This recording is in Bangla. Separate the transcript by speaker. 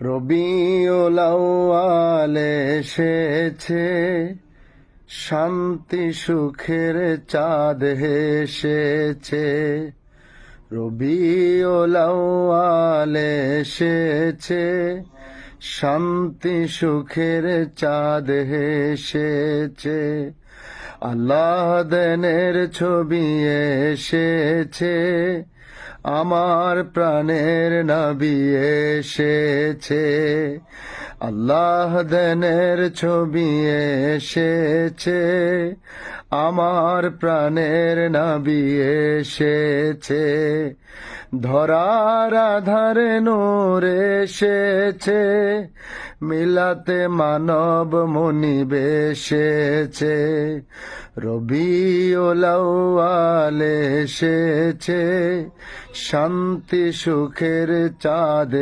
Speaker 1: রবিউল আউয়াল এসেছে, শান্তি সুখের চাঁদ হেসেছে। রবিউল আউয়াল এসেছে, শান্তি সুখের চাঁদ হেসেছে। আল্লাহ দেনের ছবি এসেছে, আমার প্রাণের নবী এসেছে। আল্লাহ দেনের ছবি এসেছে, আমার প্রাণের নবী এসেছে। ধরার আধারে নূর এসেছে, মিলাতে মানব মনিব এসেছে। রবিউল আউয়াল এসেছে, শান্তি সুখের চাঁদ